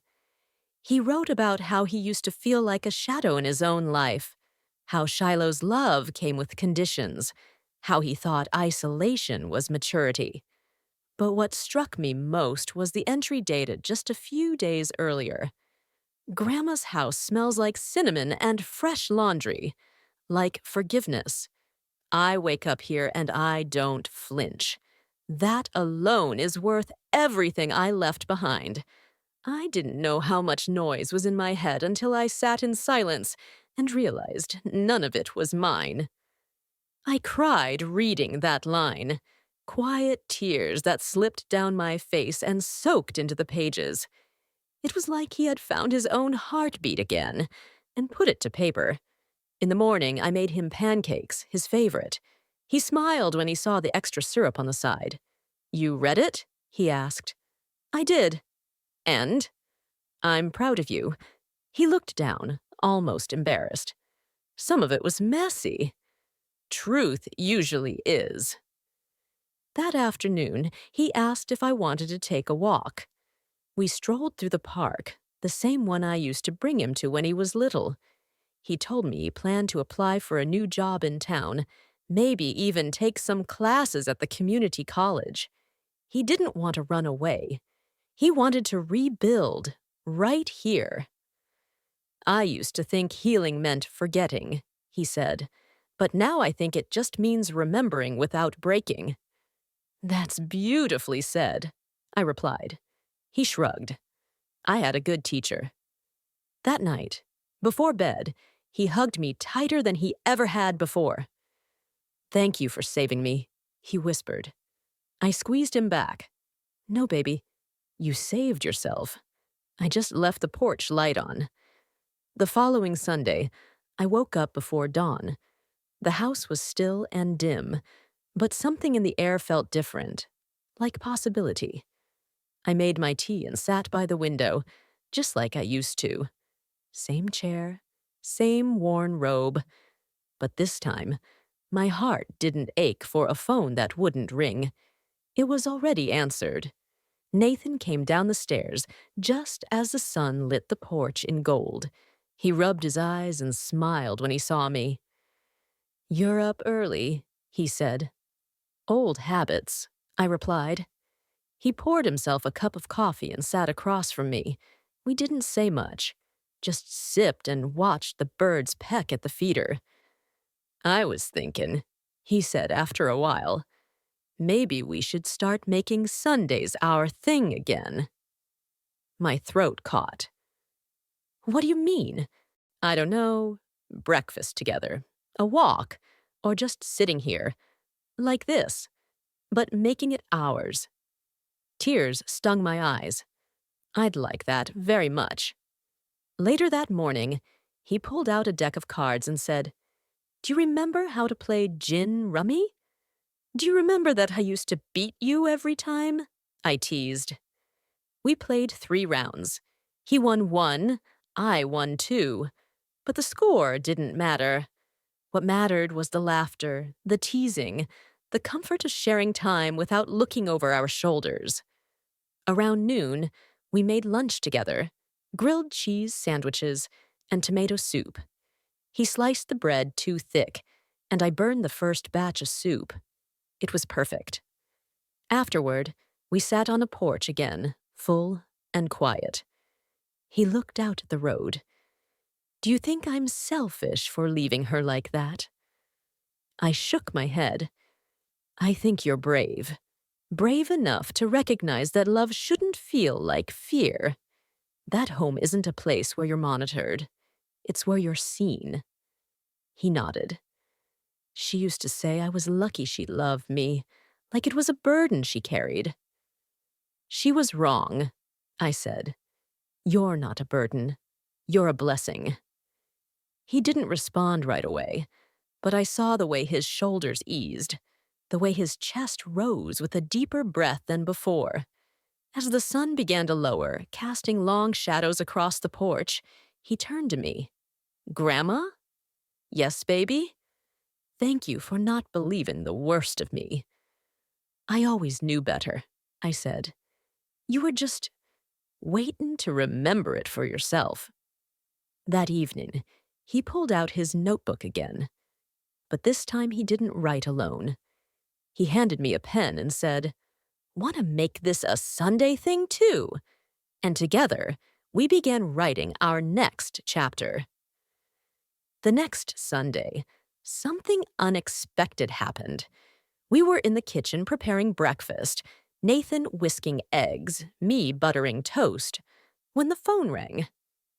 He wrote about how he used to feel like a shadow in his own life, how Shiloh's love came with conditions, how he thought isolation was maturity. But what struck me most was the entry dated just a few days earlier. Grandma's house smells like cinnamon and fresh laundry, like forgiveness. I wake up here and I don't flinch. That alone is worth everything I left behind. I didn't know how much noise was in my head until I sat in silence and realized none of it was mine. I cried reading that line, quiet tears that slipped down my face and soaked into the pages. It was like he had found his own heartbeat again and put it to paper. In the morning, I made him pancakes, his favorite. He smiled when he saw the extra syrup on the side. You read it? He asked. I did. And? I'm proud of you. He looked down, almost embarrassed. Some of it was messy. Truth usually is. That afternoon, he asked if I wanted to take a walk. We strolled through the park, the same one I used to bring him to when he was little. He told me he planned to apply for a new job in town, maybe even take some classes at the community college. He didn't want to run away. He wanted to rebuild, right here. I used to think healing meant forgetting, he said, but now I think it just means remembering without breaking. That's beautifully said, I replied. He shrugged. I had a good teacher. That night, before bed, he hugged me tighter than he ever had before. Thank you for saving me, he whispered. I squeezed him back. No, baby, you saved yourself. I just left the porch light on. The following Sunday, I woke up before dawn. The house was still and dim, but something in the air felt different, like possibility. I made my tea and sat by the window, just like I used to. Same chair, same worn robe. But this time, my heart didn't ache for a phone that wouldn't ring. It was already answered. Nathan came down the stairs just as the sun lit the porch in gold. He rubbed his eyes and smiled when he saw me. "You're up early," he said. "Old habits," I replied. He poured himself a cup of coffee and sat across from me. We didn't say much, just sipped and watched the birds peck at the feeder. "I was thinking," he said after a while, "maybe we should start making Sundays our thing again." My throat caught. "What do you mean?" "I don't know. Breakfast together, a walk, or just sitting here, like this, but making it ours." Tears stung my eyes. I'd like that very much. Later that morning, he pulled out a deck of cards and said, "Do you remember how to play gin rummy? Do you remember that I used to beat you every time?" I teased. We played 3 rounds. He won 1, I won 2, but the score didn't matter. What mattered was the laughter, the teasing, the comfort of sharing time without looking over our shoulders. Around noon, we made lunch together, grilled cheese sandwiches and tomato soup. He sliced the bread too thick, and I burned the first batch of soup. It was perfect. Afterward, we sat on a porch again, full and quiet. He looked out at the road. "Do you think I'm selfish for leaving her like that?" I shook my head. "I think you're brave. Brave enough to recognize that love shouldn't feel like fear. That home isn't a place where you're monitored. It's where you're seen." He nodded. "She used to say I was lucky she loved me, like it was a burden she carried." "She was wrong," I said. "You're not a burden. You're a blessing." He didn't respond right away, but I saw the way his shoulders eased, the way his chest rose with a deeper breath than before. As the sun began to lower, casting long shadows across the porch, he turned to me. "Grandma?" "Yes, baby?" "Thank you for not believing the worst of me." "I always knew better," I said. "You were just waiting to remember it for yourself." That evening, he pulled out his notebook again. But this time he didn't write alone. He handed me a pen and said, "Want to make this a Sunday thing too?" And together, we began writing our next chapter. The next Sunday, something unexpected happened. We were in the kitchen preparing breakfast, Nathan whisking eggs, me buttering toast, when the phone rang.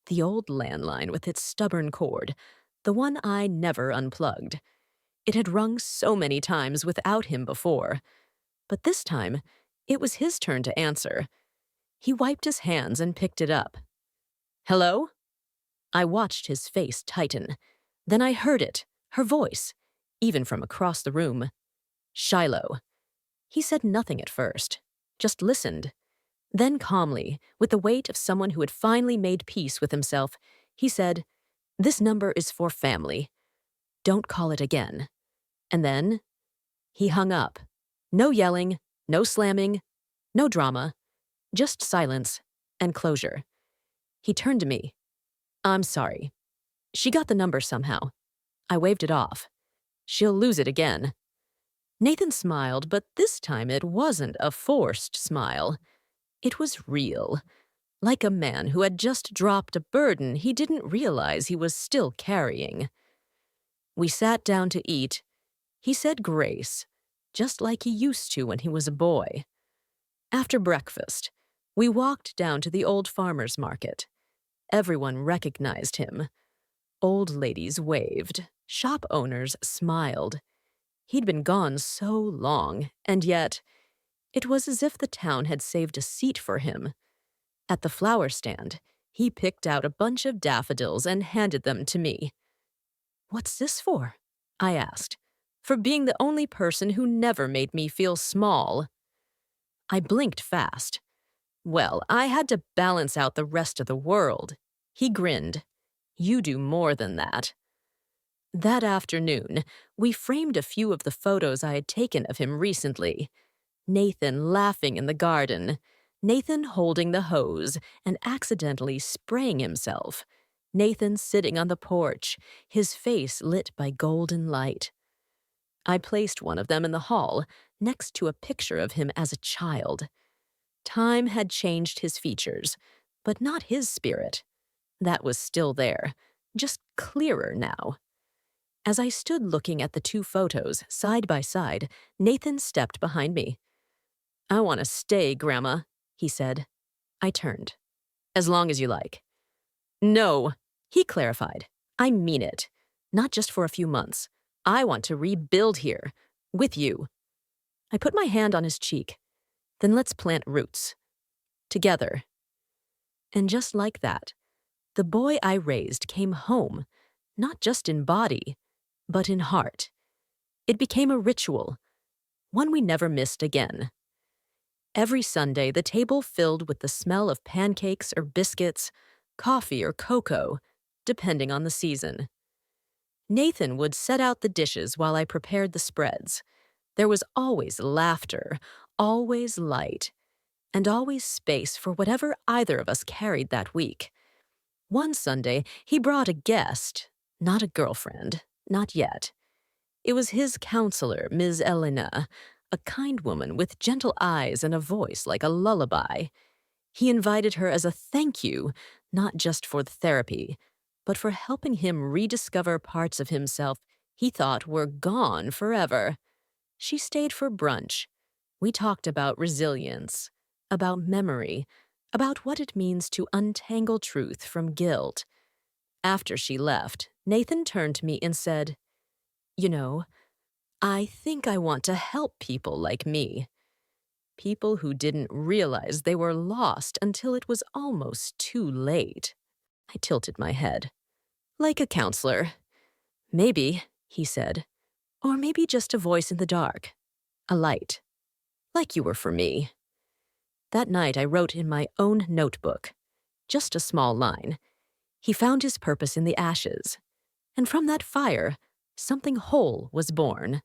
The old landline with its stubborn cord, the one I never unplugged. It had rung so many times without him before. But this time, it was his turn to answer. He wiped his hands and picked it up. "Hello?" I watched his face tighten. Then I heard it, her voice, even from across the room. "Shiloh." He said nothing at first, just listened. Then calmly, with the weight of someone who had finally made peace with himself, he said, "This number is for family. Don't call it again." And then he hung up. No yelling, no slamming, no drama, just silence and closure. He turned to me. "I'm sorry. She got the number somehow. I waved it off. She'll lose it again." Nathan smiled, but this time it wasn't a forced smile. It was real, like a man who had just dropped a burden he didn't realize he was still carrying. We sat down to eat. He said grace, just like he used to when he was a boy. After breakfast, we walked down to the old farmer's market. Everyone recognized him. Old ladies waved. Shop owners smiled. He'd been gone so long, and yet it was as if the town had saved a seat for him. At the flower stand, he picked out a bunch of daffodils and handed them to me. "What's this for?" I asked. "For being the only person who never made me feel small." I blinked fast. "Well, I had to balance out the rest of the world." He grinned. "You do more than that." That afternoon, we framed a few of the photos I had taken of him recently. Nathan laughing in the garden, Nathan holding the hose and accidentally spraying himself. Nathan sitting on the porch, his face lit by golden light. I placed one of them in the hall, next to a picture of him as a child. Time had changed his features, but not his spirit. That was still there, just clearer now. As I stood looking at the two photos side by side, Nathan stepped behind me. "I want to stay, Grandma," he said. I turned. "As long as you like." "No," he clarified. "I mean it. Not just for a few months. I want to rebuild here. With you." I put my hand on his cheek. "Then let's plant roots. Together." And just like that, the boy I raised came home, not just in body, but in heart. It became a ritual, one we never missed again. Every Sunday, the table filled with the smell of pancakes or biscuits, coffee or cocoa, depending on the season. Nathan would set out the dishes while I prepared the spreads. There was always laughter, always light, and always space for whatever either of us carried that week. One Sunday, he brought a guest, not a girlfriend, not yet. It was his counselor, Ms. Elena, a kind woman with gentle eyes and a voice like a lullaby. He invited her as a thank you, not just for the therapy, but for helping him rediscover parts of himself he thought were gone forever. She stayed for brunch. We talked about resilience, about memory, about what it means to untangle truth from guilt. After she left, Nathan turned to me and said, "You know, I think I want to help people like me. People who didn't realize they were lost until it was almost too late." I tilted my head. "Like a counselor." "Maybe," he said. "Or maybe just a voice in the dark. A light. Like you were for me." That night I wrote in my own notebook. Just a small line. He found his purpose in the ashes. And from that fire, something whole was born.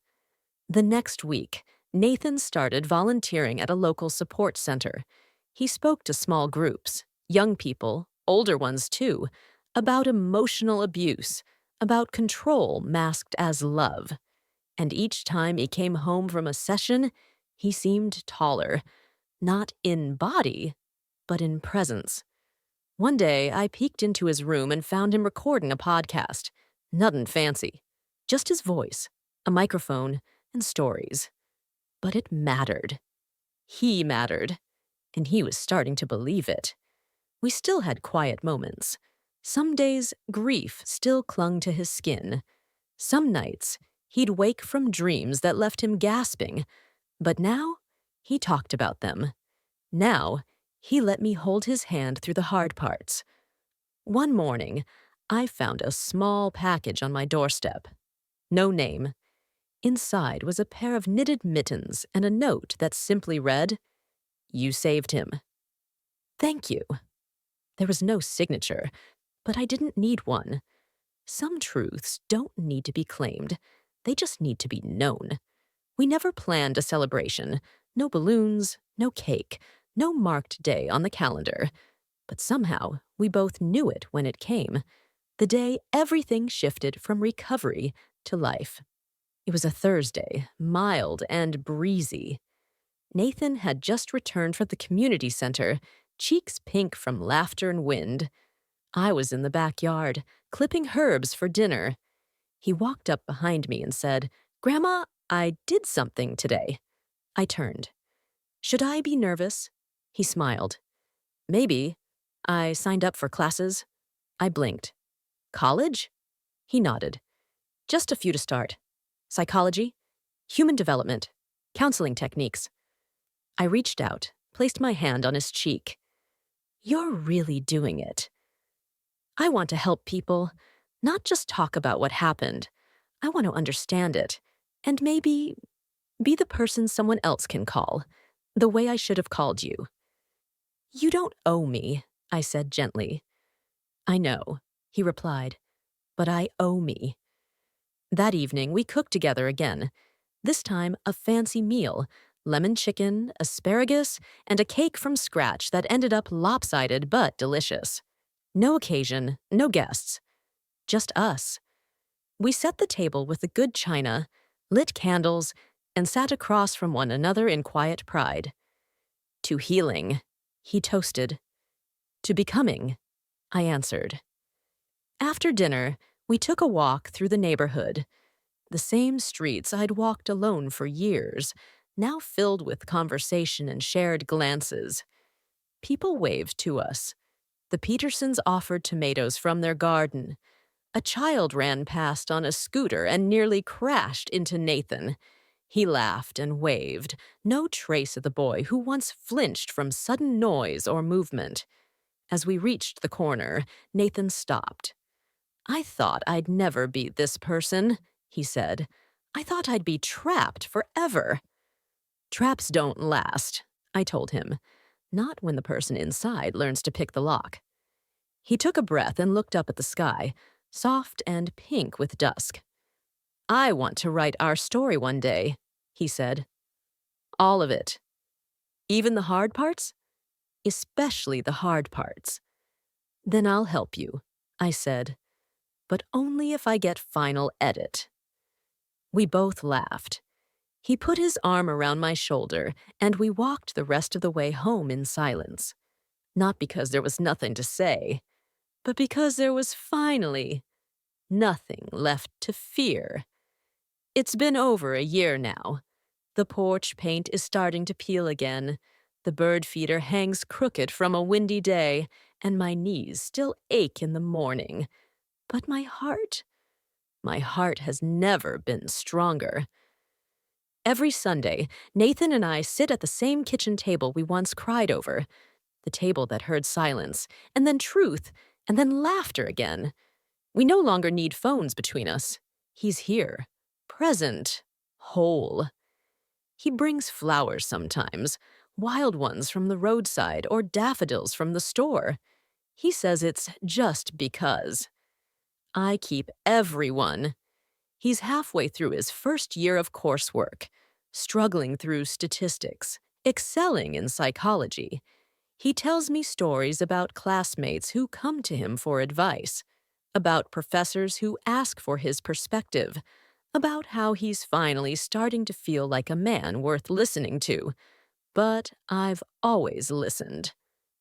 The next week, Nathan started volunteering at a local support center. He spoke to small groups, young people, older ones too, about emotional abuse, about control masked as love. And each time he came home from a session, he seemed taller, not in body, but in presence. One day, I peeked into his room and found him recording a podcast. Nothing fancy, just his voice, a microphone, and stories. But it mattered. He mattered, and he was starting to believe it. We still had quiet moments. Some days, grief still clung to his skin. Some nights, he'd wake from dreams that left him gasping. But now, he talked about them. Now, he let me hold his hand through the hard parts. One morning, I found a small package on my doorstep. No name. Inside was a pair of knitted mittens and a note that simply read, "You saved him." Thank you. There was no signature, but I didn't need one. Some truths don't need to be claimed. They just need to be known. We never planned a celebration. No balloons, no cake, no marked day on the calendar. But somehow, we both knew it when it came. The day everything shifted from recovery to life. It was a Thursday, mild and breezy. Nathan had just returned from the community center, cheeks pink from laughter and wind. I was in the backyard, clipping herbs for dinner. He walked up behind me and said, "Grandma, I did something today." I turned. "Should I be nervous?" He smiled. "Maybe. I signed up for classes." I blinked. "College?" He nodded. "Just a few to start. Psychology, human development, counseling techniques." I reached out, placed my hand on his cheek. "You're really doing it." I want to help people, not just talk about what happened. I want to understand it, and maybe be the person someone else can call, the way I should have called you. "You don't owe me," I said gently. "I know," he replied, "but I owe me." That evening, we cooked together again. This time, a fancy meal, lemon chicken, asparagus, and a cake from scratch that ended up lopsided but delicious. No occasion, no guests, just us. We set the table with the good china, lit candles, and sat across from one another in quiet pride. To healing, he toasted. To becoming, I answered. After dinner, we took a walk through the neighborhood. The same streets I'd walked alone for years, now filled with conversation and shared glances. People waved to us. The Petersons offered tomatoes from their garden. A child ran past on a scooter and nearly crashed into Nathan. He laughed and waved, no trace of the boy who once flinched from sudden noise or movement. As we reached the corner, Nathan stopped. "I thought I'd never be this person," he said. "I thought I'd be trapped forever." "Traps don't last," I told him. "Not when the person inside learns to pick the lock." He took a breath and looked up at the sky, soft and pink with dusk. "I want to write our story one day," he said. "All of it. Even the hard parts? Especially the hard parts." "Then I'll help you," I said. "But only if I get final edit." We both laughed. He put his arm around my shoulder, and we walked the rest of the way home in silence. Not because there was nothing to say, but because there was finally nothing left to fear. It's been over a year now. The porch paint is starting to peel again. The bird feeder hangs crooked from a windy day, and my knees still ache in the morning. But my heart has never been stronger. Every Sunday, Nathan and I sit at the same kitchen table we once cried over, the table that heard silence, and then truth, and then laughter again. We no longer need phones between us. He's here, present, whole. He brings flowers sometimes, wild ones from the roadside or daffodils from the store. He says it's just because. I keep everyone. He's halfway through his first year of coursework, struggling through statistics, excelling in psychology. He tells me stories about classmates who come to him for advice, about professors who ask for his perspective, about how he's finally starting to feel like a man worth listening to. But I've always listened.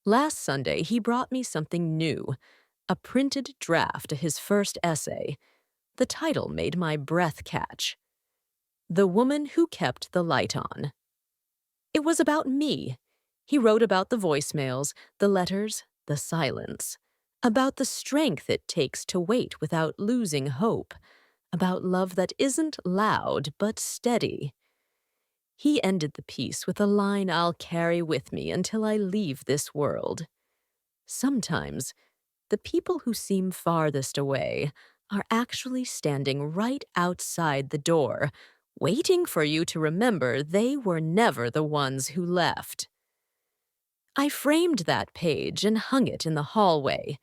Last Sunday, he brought me something new, a printed draft of his first essay. The title made my breath catch. "The Woman Who Kept the Light On." It was about me. He wrote about the voicemails, the letters, the silence, about the strength it takes to wait without losing hope, about love that isn't loud but steady. He ended the piece with a line I'll carry with me until I leave this world. Sometimes, the people who seem farthest away are actually standing right outside the door, waiting for you to remember they were never the ones who left. I framed that page and hung it in the hallway.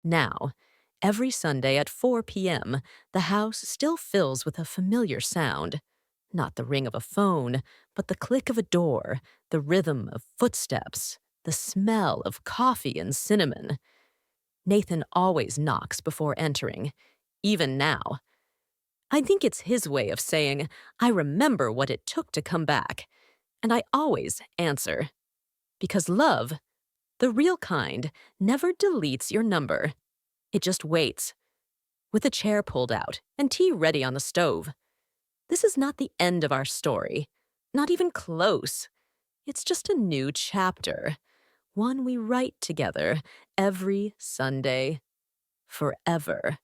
Now, every Sunday at 4 p.m., the house still fills with a familiar sound. Not the ring of a phone, but the click of a door, the rhythm of footsteps, the smell of coffee and cinnamon. Nathan always knocks before entering, even now. I think it's his way of saying, I remember what it took to come back, and I always answer. Because love, the real kind, never deletes your number. It just waits, with a chair pulled out and tea ready on the stove. This is not the end of our story, not even close. It's just a new chapter, one we write together every Sunday, forever.